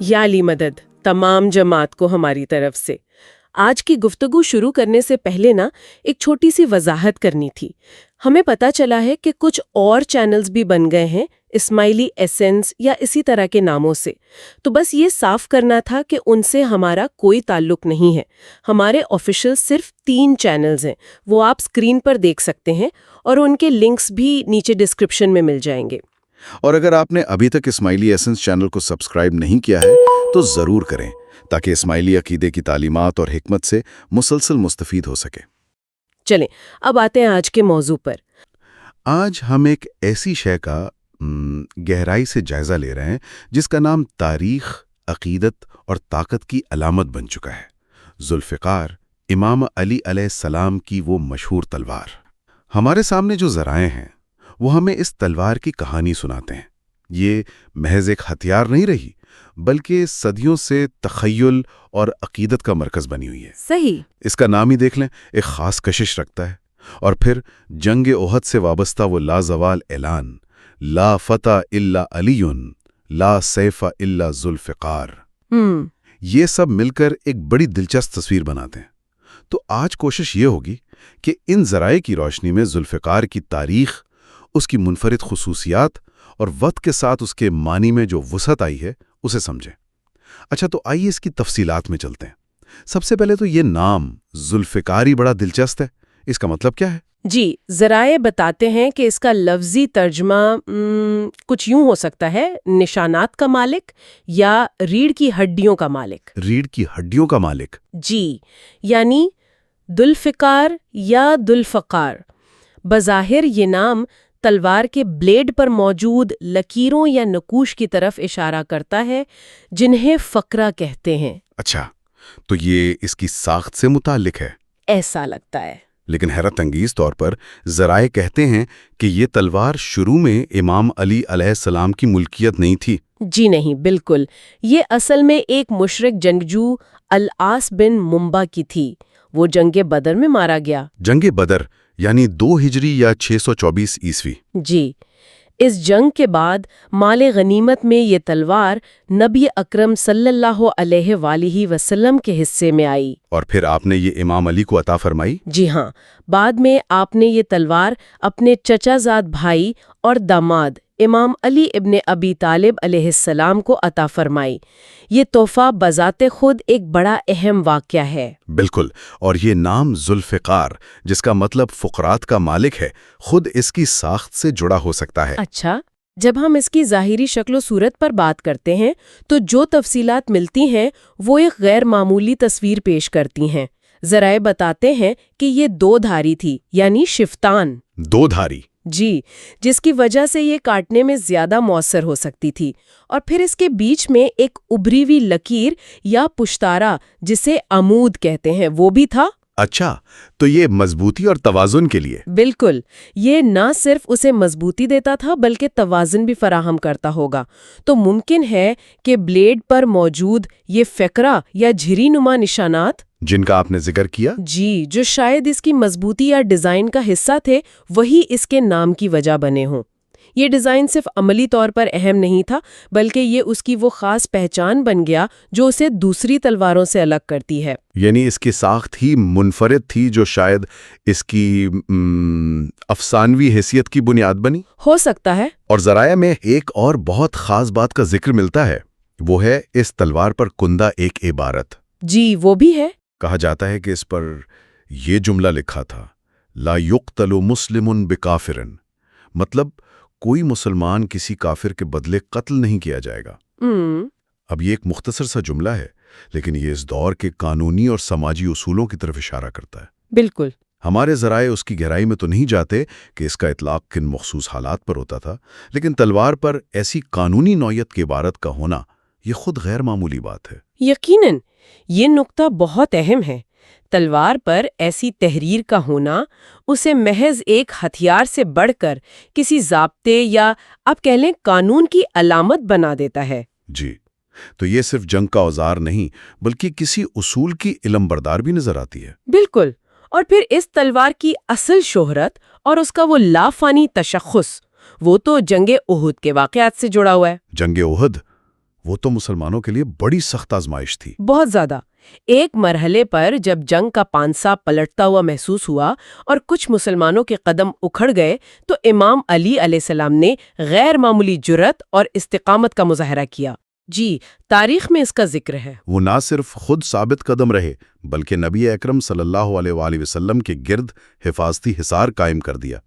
یا علی مدد تمام جماعت کو ہماری طرف سے۔ آج کی گفتگو شروع کرنے سے پہلے ایک چھوٹی سی وضاحت کرنی تھی۔ ہمیں پتہ چلا ہے کہ کچھ اور چینلز بھی بن گئے ہیں اسماعیلی ایسنس یا اسی طرح کے ناموں سے، تو بس یہ صاف کرنا تھا کہ ان سے ہمارا کوئی تعلق نہیں ہے۔ ہمارے آفیشیل صرف 3 چینلز ہیں، وہ آپ اسکرین پر دیکھ سکتے ہیں اور ان کے لنکس بھی نیچے ڈسکرپشن میں مل جائیں گے۔ اور اگر آپ نے ابھی تک اسماعیلی ایسنس چینل کو سبسکرائب نہیں کیا ہے تو ضرور کریں تاکہ اسماعیلی عقیدے کی تعلیمات اور حکمت سے مسلسل مستفید ہو سکے۔ چلیں اب آتے ہیں آج کے موضوع پر۔ آج ہم ایک ایسی شے کا گہرائی سے جائزہ لے رہے ہیں جس کا نام تاریخ، عقیدت اور طاقت کی علامت بن چکا ہے۔ ذوالفقار، امام علی علیہ السلام کی وہ مشہور تلوار۔ ہمارے سامنے جو ذرائع ہیں وہ ہمیں اس تلوار کی کہانی سناتے ہیں۔ یہ محض ایک ہتھیار نہیں رہی بلکہ صدیوں سے تخیل اور عقیدت کا مرکز بنی ہوئی ہے۔ صحیح۔ اس کا نام ہی دیکھ لیں، ایک خاص کشش رکھتا ہے۔ اور پھر جنگ احد سے وابستہ وہ لازوال اعلان، لا فتح الا علی لا سیف الا ذوالفقار، یہ سب مل کر ایک بڑی دلچسپ تصویر بناتے ہیں۔ تو آج کوشش یہ ہوگی کہ ان ذرائع کی روشنی میں ذوالفقار کی تاریخ، اس کی منفرد خصوصیات اور وقت کے ساتھ اس کے معنی میں جو وسعت آئی ہے اسے سمجھیں۔ اچھا، تو آئیے اس کی تفصیلات میں چلتے ہیں۔ سب سے پہلے تو یہ نام ذوالفقار ہی بڑا دلچسپ ہے۔ اس کا مطلب کیا ہے؟ جی، ذرائع بتاتے ہیں کہ اس کا لفظی ترجمہ کچھ یوں ہو سکتا ہے، نشانات کا مالک یا ریڑھ کی ہڈیوں کا مالک۔ ریڑھ کی ہڈیوں کا مالک؟ جی، یعنی ذوالفقار یا ذوالفقار۔ بظاہر یہ نام تلوار کے بلیڈ پر موجود لکیروں یا نقوش کی طرف اشارہ کرتا ہے جنہیں فقرہ کہتے ہیں۔ اچھا، تو یہ اس کی ساخت سے متعلق ہے؟ ایسا لگتا ہے۔ لیکن حیرت انگیز طور پر ذرائع کہتے ہیں کہ یہ تلوار شروع میں امام علی علیہ السلام کی ملکیت نہیں تھی۔ جی نہیں، بالکل۔ یہ اصل میں ایک مشرک جنگجو العاص بن منبع کی تھی۔ وہ جنگ بدر میں مارا گیا۔ جنگ بدر یعنی 2 ہجری یا 624 عیسوی؟ جی، اس جنگ کے بعد مال غنیمت میں یہ تلوار نبی اکرم صلی اللہ علیہ وآلہ وسلم کے حصے میں آئی۔ اور پھر آپ نے یہ امام علی کو عطا فرمائی؟ جی ہاں، بعد میں آپ نے یہ تلوار اپنے چچا زاد بھائی اور داماد امام علی ابن ابی طالب علیہ السلام کو عطا فرمائی۔ یہ تحفہ بذات خود ایک بڑا اہم واقعہ ہے۔ بالکل، اور یہ نام ذوالفقار، جس کا مطلب فقرات کا مالک ہے، خود اس کی ساخت سے جڑا ہو سکتا ہے۔ اچھا، جب ہم اس کی ظاہری شکل و صورت پر بات کرتے ہیں تو جو تفصیلات ملتی ہیں وہ ایک غیر معمولی تصویر پیش کرتی ہیں۔ ذرائع بتاتے ہیں کہ یہ 2 دھاری تھی، یعنی شفتان۔ 2 دھاری؟ جی، جس کی وجہ سے یہ کاٹنے میں زیادہ مؤثر ہو سکتی تھی۔ اور پھر اس کے بیچ میں ایک ابری ہوئی لکیر یا پشتارا جسے عمود کہتے ہیں وہ بھی تھا۔ اچھا، تو یہ مضبوطی اور توازن کے لیے؟ بالکل، یہ نہ صرف اسے مضبوطی دیتا تھا بلکہ توازن بھی فراہم کرتا ہوگا۔ تو ممکن ہے کہ بلیڈ پر موجود یہ فقرہ یا جھری نما نشانات، جن کا آپ نے ذکر کیا، جی، جو شاید اس کی مضبوطی یا ڈیزائن کا حصہ تھے، وہی اس کے نام کی وجہ بنے ہوں۔ یہ ڈیزائن صرف عملی طور پر اہم نہیں تھا بلکہ یہ اس کی وہ خاص پہچان بن گیا جو اسے دوسری تلواروں سے الگ کرتی ہے۔ یعنی اس کی ساخت ہی منفرد تھی جو شاید اس کی افسانوی حیثیت کی بنیاد بنی؟ ہو سکتا ہے۔ اور ذرائع میں ایک اور بہت خاص بات کا ذکر ملتا ہے، وہ ہے اس تلوار پر کندہ ایک عبارت۔ جی، وہ بھی ہے۔ کہا جاتا ہے کہ اس پر یہ جملہ لکھا تھا، لا یقتل مسلم بکافر، مطلب کوئی مسلمان کسی کافر کے بدلے قتل نہیں کیا جائے گا۔ اب یہ ایک مختصر سا جملہ ہے لیکن یہ اس دور کے قانونی اور سماجی اصولوں کی طرف اشارہ کرتا ہے۔ بالکل۔ ہمارے ذرائع اس کی گہرائی میں تو نہیں جاتے کہ اس کا اطلاق کن مخصوص حالات پر ہوتا تھا، لیکن تلوار پر ایسی قانونی نوعیت کی عبارت کا ہونا یہ خود غیر معمولی بات ہے۔ یقیناً، یہ نقطہ بہت اہم ہے۔ تلوار پر ایسی تحریر کا ہونا اسے محض ایک ہتھیار سے بڑھ کر کسی ضابطے یا آپ کہہ لیں قانون کی علامت بنا دیتا ہے۔ جی، تو یہ صرف جنگ کا اوزار نہیں بلکہ کسی اصول کی علم بردار بھی نظر آتی ہے۔ بالکل، اور پھر اس تلوار کی اصل شہرت اور اس کا وہ لافانی تشخص، وہ تو جنگ احد کے واقعات سے جڑا ہوا ہے۔ جنگ احد، وہ تو مسلمانوں کے لیے بڑی سخت آزمائش تھی۔ بہت زیادہ۔ ایک مرحلے پر جب جنگ کا پانسا پلٹتا ہوا محسوس ہوا اور کچھ مسلمانوں کے قدم اکھڑ گئے تو امام علی علیہ السلام نے غیر معمولی جرأت اور استقامت کا مظاہرہ کیا۔ جی، تاریخ میں اس کا ذکر ہے۔ وہ نہ صرف خود ثابت قدم رہے بلکہ نبی اکرم صلی اللہ علیہ وآلہ وسلم کے گرد حفاظتی حصار قائم کر دیا۔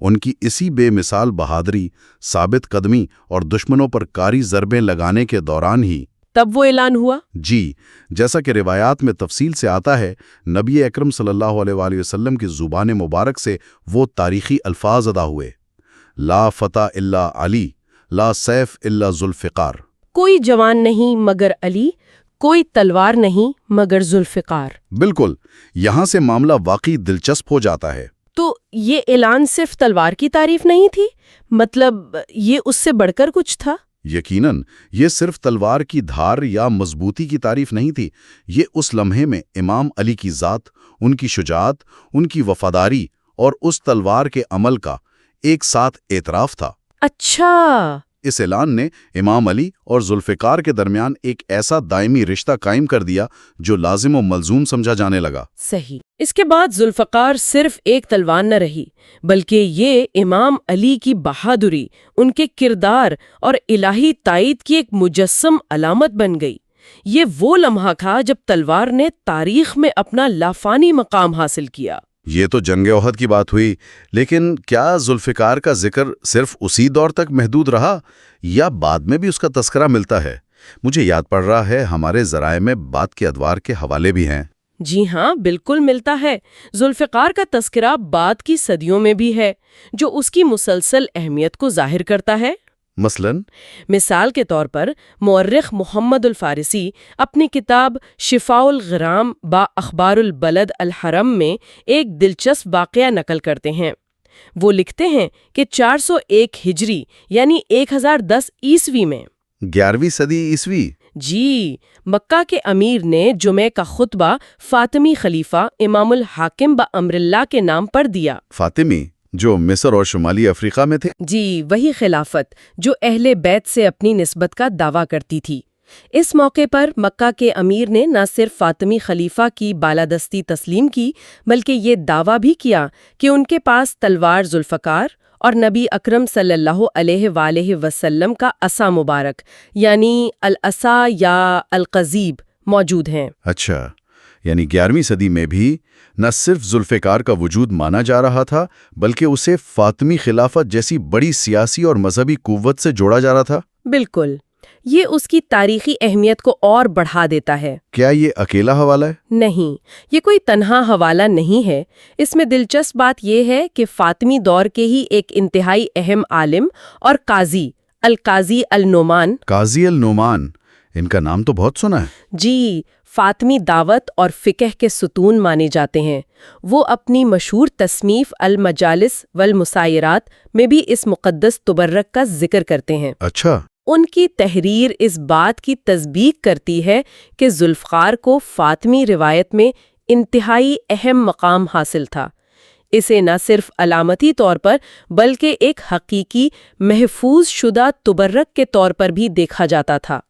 ان کی اسی بے مثال بہادری، ثابت قدمی اور دشمنوں پر کاری ضربیں لگانے کے دوران ہی تب وہ اعلان ہوا؟ جی، جیسا کہ روایات میں تفصیل سے آتا ہے، نبی اکرم صلی اللہ علیہ وآلہ وسلم کی زبان مبارک سے وہ تاریخی الفاظ ادا ہوئے: لا فتح الا علی، لا سیف الا ذوالفقار۔ کوئی جوان نہیں مگر علی، کوئی تلوار نہیں مگر ذوالفقار۔ بالکل، یہاں سے معاملہ واقعی دلچسپ ہو جاتا ہے۔ تو یہ اعلان صرف تلوار کی تعریف نہیں تھی، مطلب یہ اس سے بڑھ کر کچھ تھا؟ یقیناً، یہ صرف تلوار کی دھار یا مضبوطی کی تعریف نہیں تھی، یہ اس لمحے میں امام علی کی ذات، ان کی شجاعت، ان کی وفاداری اور اس تلوار کے عمل کا ایک ساتھ اعتراف تھا۔ اچھا۔ اس اعلان نے امام علی اور ذوالفقار کے درمیان ایک ایسا دائمی رشتہ قائم کر دیا جو لازم و ملزوم سمجھا جانے لگا۔ صحیح۔ اس کے بعد ذوالفقار صرف ایک تلوار نہ رہی، بلکہ یہ امام علی کی بہادری، ان کے کردار اور الہی تائید کی ایک مجسم علامت بن گئی۔ یہ وہ لمحہ تھا جب تلوار نے تاریخ میں اپنا لافانی مقام حاصل کیا۔ یہ تو جنگ احد کی بات ہوئی، لیکن کیا ذوالفقار کا ذکر صرف اسی دور تک محدود رہا یا بعد میں بھی اس کا تذکرہ ملتا ہے؟ مجھے یاد پڑ رہا ہے ہمارے ذرائع میں بعد کے ادوار کے حوالے بھی ہیں۔ جی ہاں، بالکل ملتا ہے۔ ذوالفقار کا تذکرہ بعد کی صدیوں میں بھی ہے، جو اس کی مسلسل اہمیت کو ظاہر کرتا ہے۔ مثال کے طور پر مورخ محمد الفارسی اپنی کتاب شفاء الغرام با اخبار البلد الحرم میں ایک دلچسپ واقعہ نقل کرتے ہیں۔ وہ لکھتے ہیں کہ 401 ہجری یعنی 1010 عیسوی میں 11ویں صدی عیسوی، جی، مکہ کے امیر نے جمعہ کا خطبہ فاطمی خلیفہ امام الحاکم با امر اللہ کے نام پر دیا۔ فاطمی جو مصر اور شمالی افریقہ میں تھے؟ جی، وہی خلافت جو اہل بیت سے اپنی نسبت کا دعویٰ کرتی تھی۔ اس موقع پر مکہ کے امیر نے نہ صرف فاطمی خلیفہ کی بالادستی تسلیم کی بلکہ یہ دعویٰ بھی کیا کہ ان کے پاس تلوار ذوالفقار اور نبی اکرم صلی اللہ علیہ وآلہ وسلم کا عصا مبارک یعنی العصا یا القضیب موجود ہیں۔ اچھا، یعنی 11ویں صدی میں بھی نہ صرف ذوالفقار کا وجود مانا جا رہا تھا بلکہ اسے فاطمی خلافت جیسی بڑی سیاسی اور مذہبی قوت سے جوڑا جا رہا تھا۔ بالکل، یہ اس کی تاریخی اہمیت کو اور بڑھا دیتا ہے۔ کیا یہ اکیلا حوالہ ہے؟ نہیں، یہ کوئی تنہا حوالہ نہیں ہے۔ اس میں دلچسپ بات یہ ہے کہ فاطمی دور کے ہی ایک انتہائی اہم عالم اور قاضی القاضی النعمان، قاضی النعمان، ان کا نام تو بہت سنا ہے۔ جی، فاطمی دعوت اور فقہ کے ستون مانے جاتے ہیں۔ وہ اپنی مشہور تصنیف المجالس والمسائرات میں بھی اس مقدس تبرک کا ذکر کرتے ہیں۔ اچھا، ان کی تحریر اس بات کی تصدیق کرتی ہے کہ ذوالفقار کو فاطمی روایت میں انتہائی اہم مقام حاصل تھا۔ اسے نہ صرف علامتی طور پر بلکہ ایک حقیقی محفوظ شدہ تبرک کے طور پر بھی دیکھا جاتا تھا۔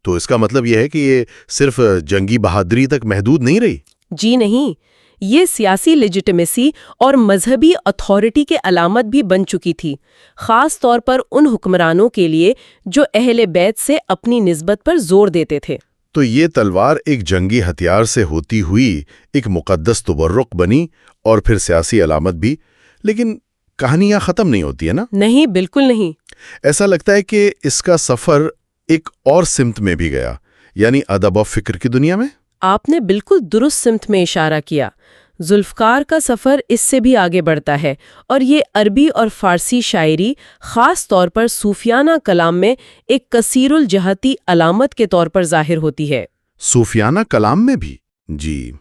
تو اس کا مطلب یہ ہے کہ یہ صرف جنگی بہادری تک محدود نہیں رہی؟ جی نہیں، یہ سیاسی لیجیٹمیسی اور مذہبی اتھارٹی کے علامت بھی بن چکی تھی، خاص طور پر ان حکمرانوں کے لیے جو اہل بیت سے اپنی نسبت پر زور دیتے تھے۔ تو یہ تلوار ایک جنگی ہتھیار سے ہوتی ہوئی ایک مقدس تبرک بنی اور پھر سیاسی علامت بھی، لیکن کہانیاں ختم نہیں ہوتی ہے نا؟ نہیں، بالکل نہیں۔ ایسا لگتا ہے کہ اس کا سفر ایک اور سمت میں بھی گیا، یعنی ادب و فکر کی دنیا میں۔ آپ نے بالکل درست سمت میں اشارہ کیا۔ ذوالفقار کا سفر اس سے بھی آگے بڑھتا ہے اور یہ عربی اور فارسی شاعری، خاص طور پر صوفیانہ کلام میں ایک کثیر الجہتی علامت کے طور پر ظاہر ہوتی ہے۔ صوفیانہ کلام میں بھی؟ جی،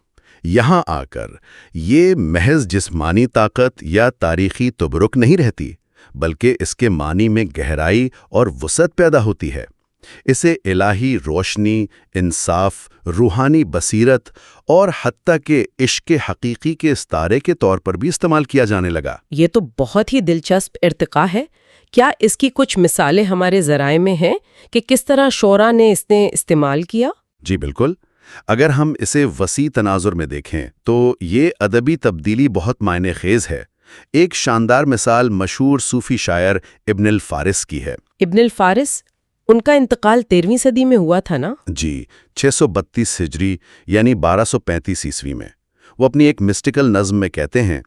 یہاں آ کر یہ محض جسمانی طاقت یا تاریخی تبرک نہیں رہتی، بلکہ اس کے معنی میں گہرائی اور وسعت پیدا ہوتی ہے۔ اسے الہی روشنی، انصاف، روحانی بصیرت اور حتیٰ کہ عشق حقیقی کے استعارے کے طور پر بھی استعمال کیا جانے لگا۔ یہ تو بہت ہی دلچسپ ارتقاء ہے۔ کیا اس کی کچھ مثالیں ہمارے ذرائع میں ہیں کہ کس طرح شعراء نے استعمال کیا؟ جی بالکل. اگر ہم اسے وسیع تناظر میں دیکھیں تو یہ ادبی تبدیلی بہت معنی خیز ہے. ایک شاندار مثال مشہور صوفی شاعر ابن الفارس کی ہے. ابن الفارس، ان کا انتقال 13ویں صدی میں ہوا تھا نا؟ جی، 632 ہجری یعنی 1235 عیسوی میں. وہ اپنی ایک مسٹیکل نظم میں کہتے ہیں،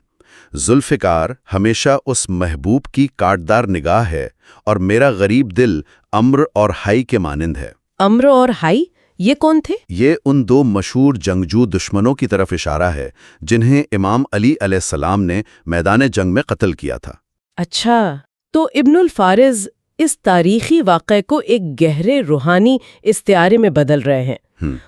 ذوالفقار ہمیشہ اس محبوب کی کاٹدار نگاہ ہے اور میرا غریب دل امر اور ہائی کے مانند ہے. امر اور ہائی یہ کون تھے؟ یہ ان دو مشہور جنگجو دشمنوں کی طرف اشارہ ہے جنہیں امام علی علیہ السلام نے میدان جنگ میں قتل کیا تھا. اچھا، تو ابن الفارس اس تاریخی واقعے کو ایک گہرے روحانی استعارے میں بدل رہے ہیں.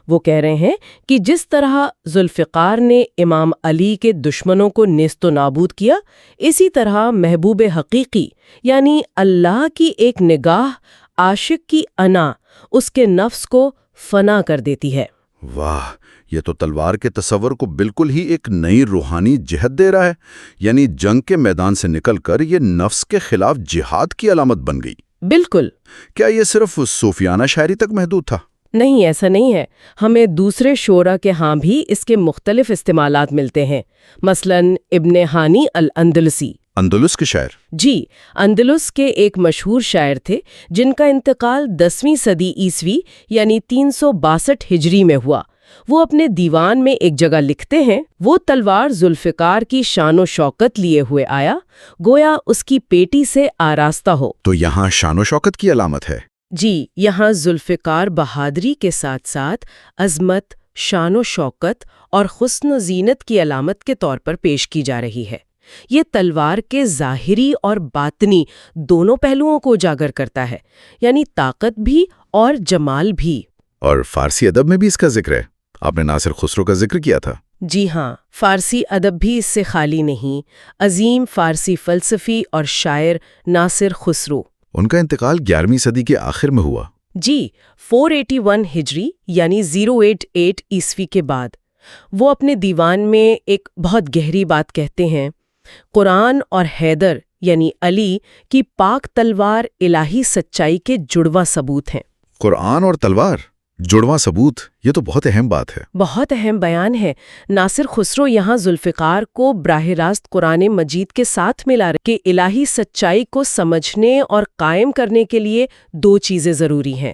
وہ کہہ رہے ہیں کہ جس طرح ذوالفقار نے امام علی کے دشمنوں کو نیست و نابود کیا، اسی طرح محبوب حقیقی یعنی اللہ کی ایک نگاہ عاشق کی انا اس کے نفس کو فنا کر دیتی ہے. واہ، یہ تو تلوار کے تصور کو بالکل ہی ایک نئی روحانی جہت دے رہا ہے. یعنی جنگ کے میدان سے نکل کر یہ نفس کے خلاف جہاد کی علامت بن گئی. بالکل. کیا یہ صرف صوفیانہ شاعری تک محدود تھا؟ نہیں، ایسا نہیں ہے. ہمیں دوسرے شعراء کے ہاں بھی اس کے مختلف استعمالات ملتے ہیں. مثلاً ابن ہانی الاندلسی، اندلس کے شاعر. جی، اندلس کے ایک مشہور شاعر تھے جن کا انتقال 10ویں صدی عیسوی یعنی 362 ہجری میں ہوا. وہ اپنے دیوان میں ایک جگہ لکھتے ہیں، وہ تلوار ذوالفقار کی شان و شوکت لیے ہوئے آیا، گویا اس کی پیٹی سے آراستہ ہو. تو یہاں شان و شوکت کی علامت ہے. جی، یہاں ذوالفقار بہادری کے ساتھ ساتھ عظمت، شان و شوکت اور حسن و زینت کی علامت کے طور پر پیش کی جا رہی ہے. یہ تلوار کے ظاہری اور باطنی دونوں پہلوؤں کو اجاگر کرتا ہے، یعنی طاقت بھی اور جمال بھی. اور فارسی ادب میں بھی اس کا ذکر ہے. آپ نے ناصر خسرو کا ذکر کیا تھا. جی ہاں، فارسی ادب بھی اس سے خالی نہیں. عظیم فارسی فلسفی اور شاعر ناصر خسرو، ان کا انتقال 11ویں صدی کے آخر میں ہوا. جی، 481 ہجری یعنی 088 عیسوی کے بعد. وہ اپنے دیوان میں ایک بہت گہری بات کہتے ہیں، قرآن اور حیدر یعنی علی کی پاک تلوار الہی سچائی کے جڑواں ثبوت ہیں. قرآن اور تلوار جڑواں ثبوت، یہ تو بہت اہم بات ہے. بہت اہم بیان ہے. ناصر خسرو یہاں ذوالفقار کو براہ راست قرآن مجید کے ساتھ ملا رہے کہ الہی سچائی کو سمجھنے اور قائم کرنے کے لیے دو چیزیں ضروری ہیں: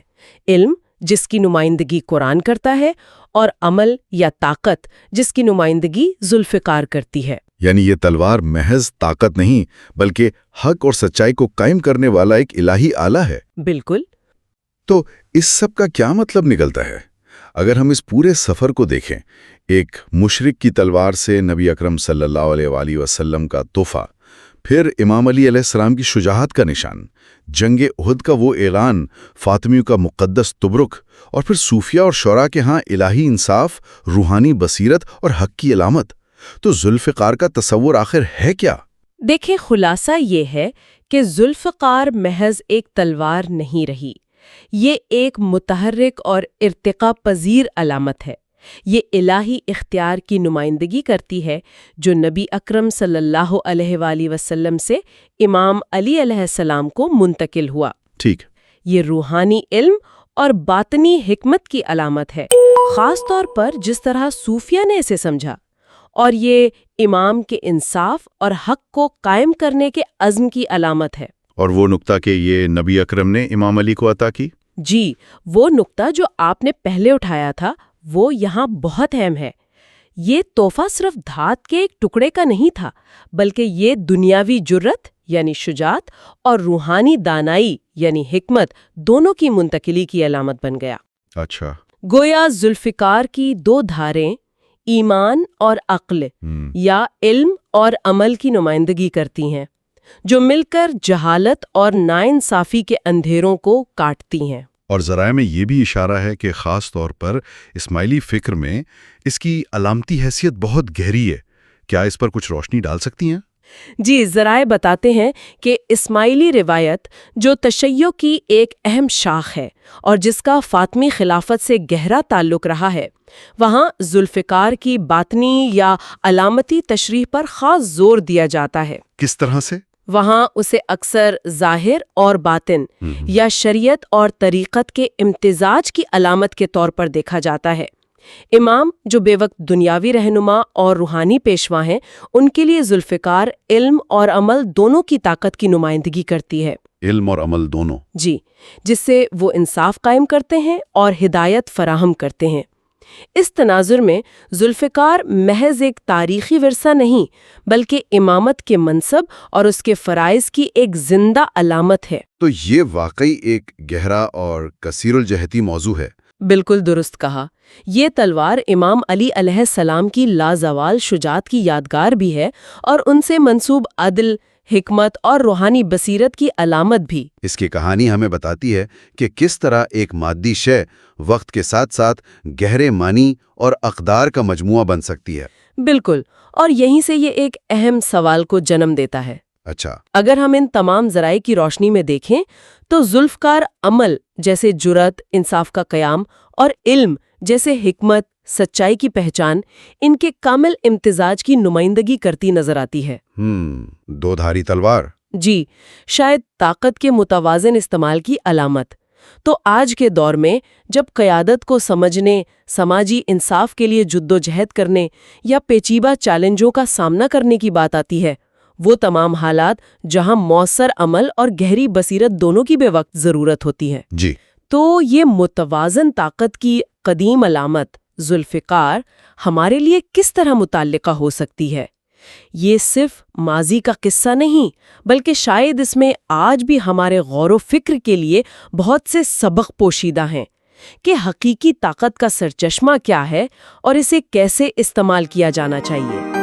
علم جس کی نمائندگی قرآن کرتا ہے، اور عمل یا طاقت جس کی نمائندگی ذوالفقار کرتی ہے. یعنی یہ تلوار محض طاقت نہیں بلکہ حق اور سچائی کو قائم کرنے والا ایک الہی آلہ ہے. بالکل. تو اس سب کا کیا مطلب نکلتا ہے؟ اگر ہم اس پورے سفر کو دیکھیں، ایک مشرک کی تلوار سے نبی اکرم صلی اللہ علیہ وآلہ وسلم کا تحفہ، پھر امام علی علیہ السلام کی شجاعت کا نشان، جنگ احد کا وہ اعلان، فاطمیوں کا مقدس تبرک، اور پھر صوفیہ اور شعراء کے ہاں الہی انصاف، روحانی بصیرت اور حق کی علامت. تو ذوالفقار کا تصور آخر ہے کیا؟ دیکھیں، خلاصہ یہ ہے کہ ذوالفقار محض ایک تلوار نہیں رہی. یہ ایک متحرک اور ارتقا پذیر علامت ہے. یہ الہی اختیار کی نمائندگی کرتی ہے جو نبی اکرم صلی اللہ علیہ وآلہ وسلم سے امام علی علیہ السلام کو منتقل ہوا. ٹھیک. یہ روحانی علم اور باطنی حکمت کی علامت ہے، خاص طور پر جس طرح صوفیہ نے اسے سمجھا. اور یہ امام کے انصاف اور حق کو قائم کرنے کے عزم کی علامت ہے. اور وہ نقطہ کہ یہ نبی اکرم نے امام علی کو عطا کی؟ جی، وہ نقطہ جو آپ نے پہلے اٹھایا تھا وہ یہاں بہت اہم ہے. یہ تحفہ صرف دھات کے ایک ٹکڑے کا نہیں تھا، بلکہ یہ دنیاوی جرت یعنی شجاعت اور روحانی دانائی یعنی حکمت دونوں کی منتقلی کی علامت بن گیا. اچھا. گویا ذوالفقار کی دو دھاریں ایمان اور عقل یا علم اور عمل کی نمائندگی کرتی ہیں، جو مل کر جہالت اور ناانصافی کے اندھیروں کو کاٹتی ہیں. اور ذرائع میں یہ بھی اشارہ ہے کہ خاص طور پر اسماعیلی فکر میں اس کی علامتی حیثیت بہت گہری ہے. کیا اس پر کچھ روشنی ڈال سکتی ہیں؟ جی، ذرائع بتاتے ہیں کہ اسماعیلی روایت جو تشیع کی ایک اہم شاخ ہے اور جس کا فاطمی خلافت سے گہرا تعلق رہا ہے، وہاں ذوالفقار کی باطنی یا علامتی تشریح پر خاص زور دیا جاتا ہے. کس طرح سے؟ وہاں اسے اکثر ظاہر اور باطن یا شریعت اور طریقت کے امتزاج کی علامت کے طور پر دیکھا جاتا ہے۔ امام جو بے وقت دنیاوی رہنما اور روحانی پیشوا ہیں، ان کے لیے ذوالفقار علم اور عمل دونوں کی طاقت کی نمائندگی کرتی ہے۔ علم اور عمل دونوں؟ جی، جس سے وہ انصاف قائم کرتے ہیں اور ہدایت فراہم کرتے ہیں۔ اس تناظر میں ذوالفقار محض ایک تاریخی ورثہ نہیں، بلکہ امامت کے منصب اور اس کے فرائض کی ایک زندہ علامت ہے۔ تو یہ واقعی ایک گہرا اور کثیر الجہتی موضوع ہے۔ بالکل درست کہا۔ یہ تلوار امام علی علیہ السلام کی لازوال شجاعت کی یادگار بھی ہے اور ان سے منسوب عدل، حکمت اور روحانی بصیرت کی علامت بھی۔ اس کی کہانی ہمیں بتاتی ہے کہ کس طرح ایک مادی شے وقت کے ساتھ ساتھ گہرے معنی اور اقدار کا مجموعہ بن سکتی ہے۔ بالکل، اور یہیں سے یہ ایک اہم سوال کو جنم دیتا ہے۔ اچھا، اگر ہم ان تمام ذرائع کی روشنی میں دیکھیں تو ذوالفقار عمل جیسے جرأت، انصاف کا قیام، اور علم جیسے حکمت، سچائی کی پہچان، ان کے کامل امتزاج کی نمائندگی کرتی نظر آتی ہے۔ دو دھاری تلوار۔ جی، شاید طاقت کے متوازن استعمال کی علامت۔ تو آج کے دور میں جب قیادت کو سمجھنے، سماجی انصاف کے لیے جدوجہد کرنے یا پیچیدہ چیلنجوں کا سامنا کرنے کی بات آتی ہے، وہ تمام حالات جہاں مؤثر عمل اور گہری بصیرت دونوں کی بے وقت ضرورت ہوتی ہے۔ جی، تو یہ متوازن طاقت کی قدیم علامت ذوالفقار ہمارے لیے کس طرح متعلقہ ہو سکتی ہے؟ یہ صرف ماضی کا قصہ نہیں، بلکہ شاید اس میں آج بھی ہمارے غور و فکر کے لیے بہت سے سبق پوشیدہ ہیں کہ حقیقی طاقت کا سرچشمہ کیا ہے اور اسے کیسے استعمال کیا جانا چاہیے۔